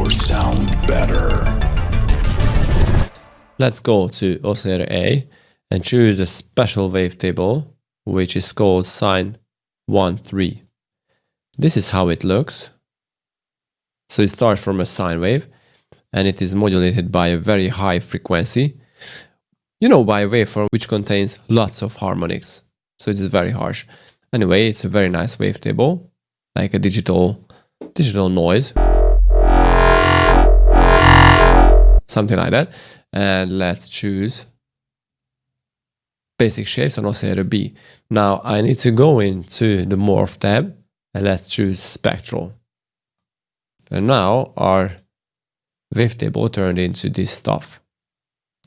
your sound better. Let's go to oscillator A and choose a special wavetable, which is called sine 1-3. This is how it looks. So it starts from a sine wave and it is modulated by a very high frequency. You know, by a waveform which contains lots of harmonics. So it is very harsh. Anyway, it's a very nice wavetable, like a digital noise. Something like that. And let's choose basic shapes on oscillator B. Now I need to go into the morph tab and let's choose spectral. And now our wavetable turned into this stuff.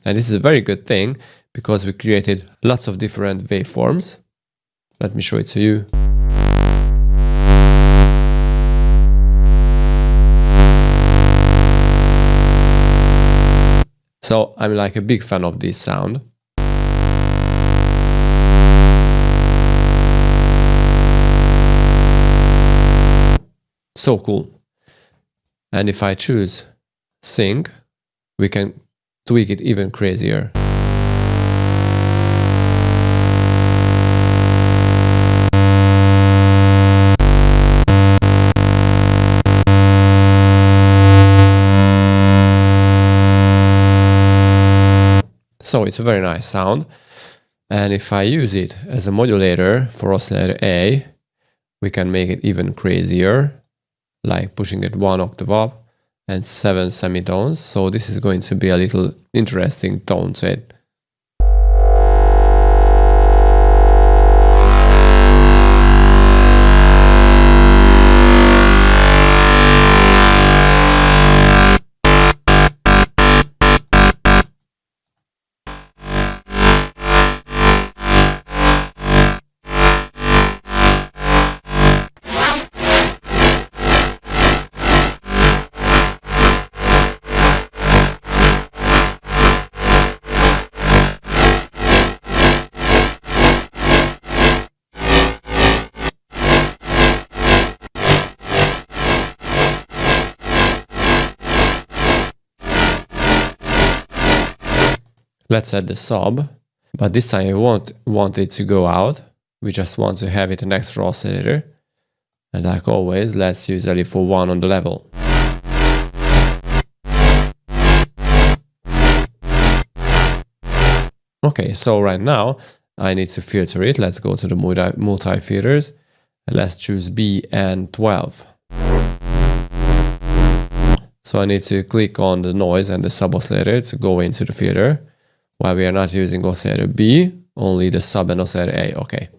And this is a very good thing because we created lots of different waveforms. Let me show it to you. So I'm like a big fan of this sound. So cool. And if I choose sync, we can tweak it even crazier. So it's a very nice sound. And if I use it as a modulator for oscillator A, we can make it even crazier, like pushing it 1 octave up and 7 semitones. So this is going to be a little interesting tone to it. Let's add the sub, but this time I won't want it to go out. We just want to have it an extra oscillator. And like always, let's use LE41 on the level. Okay, so right now I need to filter it. Let's go to the multi-filters and let's choose BN12. So I need to click on the noise and the sub oscillator to go into the filter. While we are not using oscillator B, only the sub and oscillator A. Okay.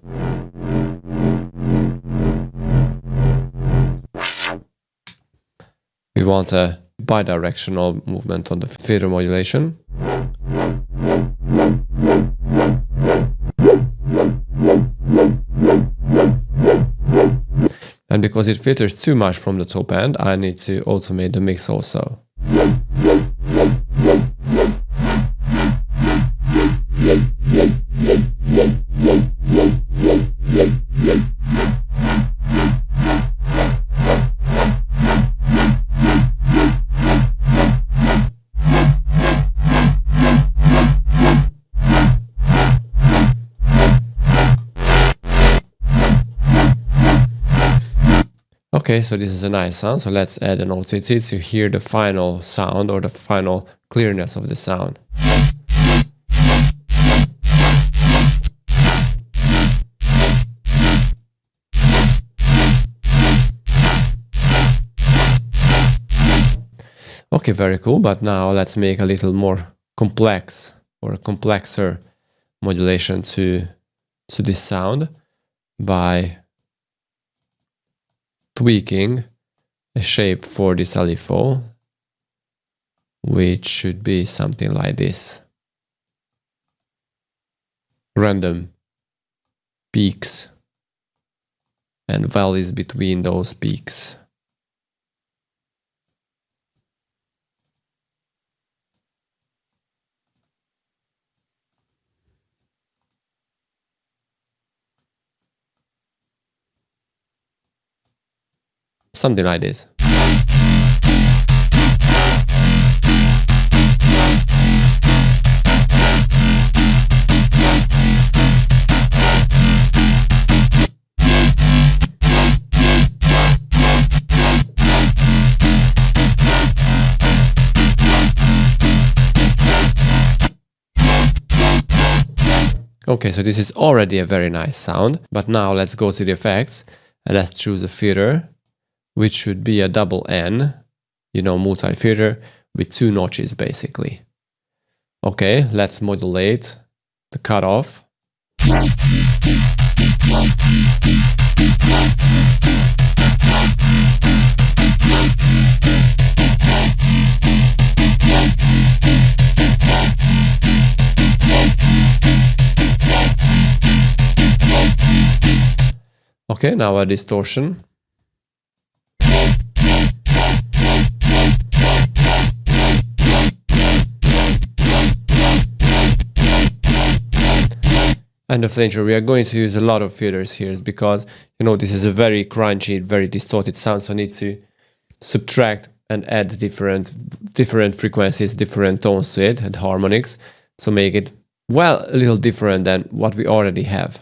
We want a bidirectional movement on the filter modulation. And because it filters too much from the top end, I need to automate the mix also. Okay, so this is a nice sound, so let's add an OTT to hear the final sound or the final clearness of the sound. Okay, very cool, but now let's make a little more complex or a complexer modulation to this sound by tweaking a shape for this LFO, which should be something like this. Random peaks and valleys between those peaks. Something like this. Okay, so this is already a very nice sound, but now let's go to the effects and let's choose a filter, which should be a double N, you know, multi-filter with 2 notches basically. Okay, let's modulate the cutoff. Okay, now a distortion. And the flanger, we are going to use a lot of filters here because, you know, this is a very crunchy, very distorted sound, so I need to subtract and add different frequencies, different tones to it, and harmonics, so make it, well, a little different than what we already have.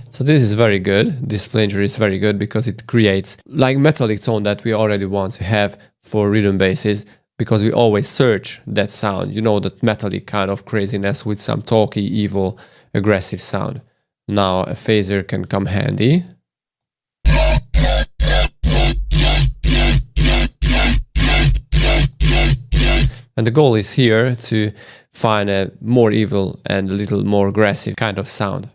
So this is very good. This flanger is very good because it creates like metallic tone that we already want to have for rhythm basses, because we always search that sound, you know, that metallic kind of craziness with some talky, evil, aggressive sound. Now a phaser can come handy. And the goal is here to find a more evil and a little more aggressive kind of sound.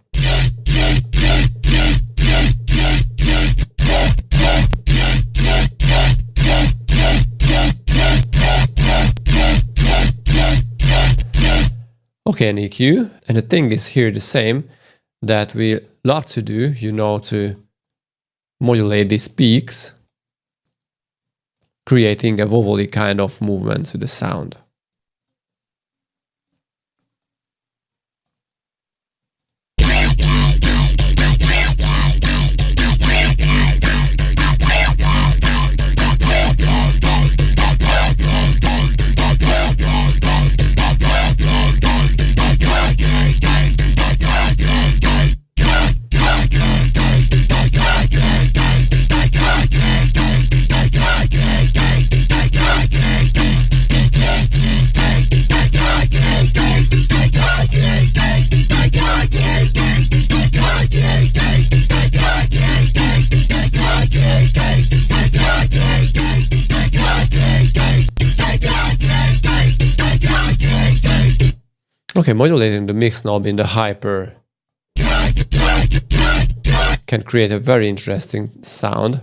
Okay, an EQ, and the thing is here the same that we love to do, you know, to modulate these peaks, creating a wobbly kind of movement to the sound. Okay, modulating the mix knob in the hyper can create a very interesting sound.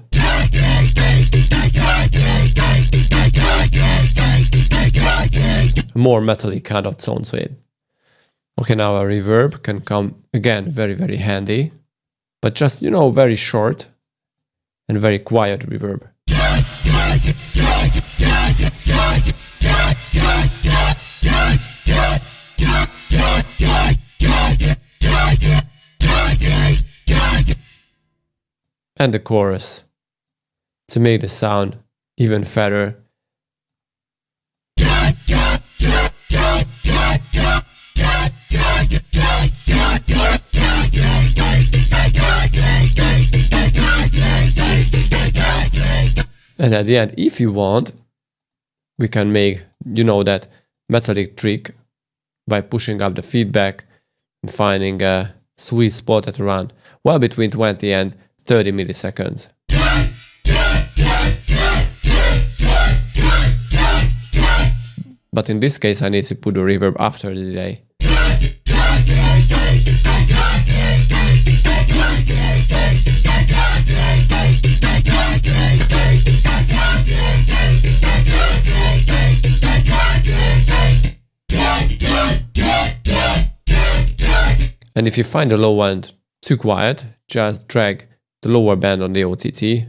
More metallic kind of tone to it. Okay, now a reverb can come again, very, very handy, but just, you know, very short and very quiet reverb. And the chorus to make the sound even fatter. And at the end, if you want, we can make, you know, that metallic trick by pushing up the feedback and finding a sweet spot at around, well, between 20 and 30 milliseconds. But in this case, I need to put the reverb after the delay. And if you find the low end too quiet, just drag the lower band on the OTT.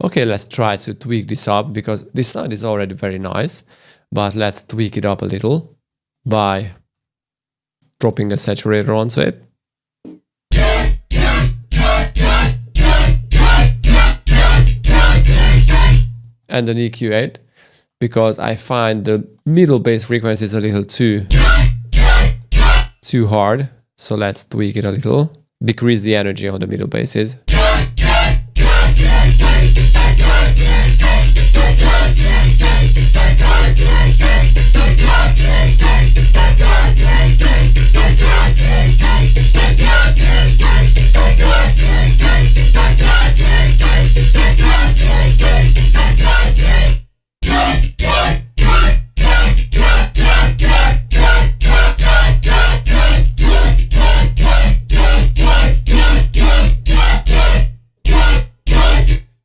Okay, let's try to tweak this up because this sound is already very nice, but let's tweak it up a little by dropping a saturator onto it. And an EQ8, because I find the middle bass frequency is a little too hard. So let's tweak it a little, decrease the energy on the middle basses.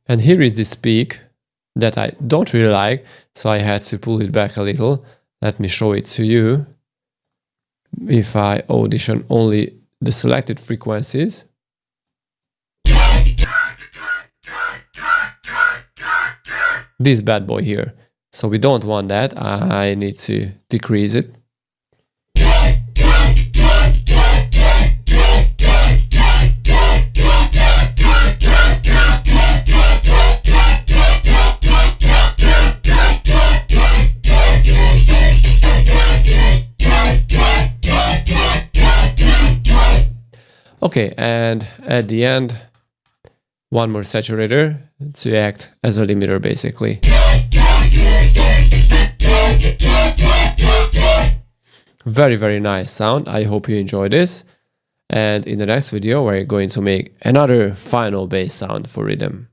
And here is this peak that I don't really like, so I had to pull it back a little. Let me show it to you. If I audition only the selected frequencies, this bad boy here. So we don't want that. I need to decrease it. Okay, and at the end, one more saturator to act as a limiter basically. Very, very nice sound. I hope you enjoyed this. And in the next video, we're going to make another final bass sound for Riddim.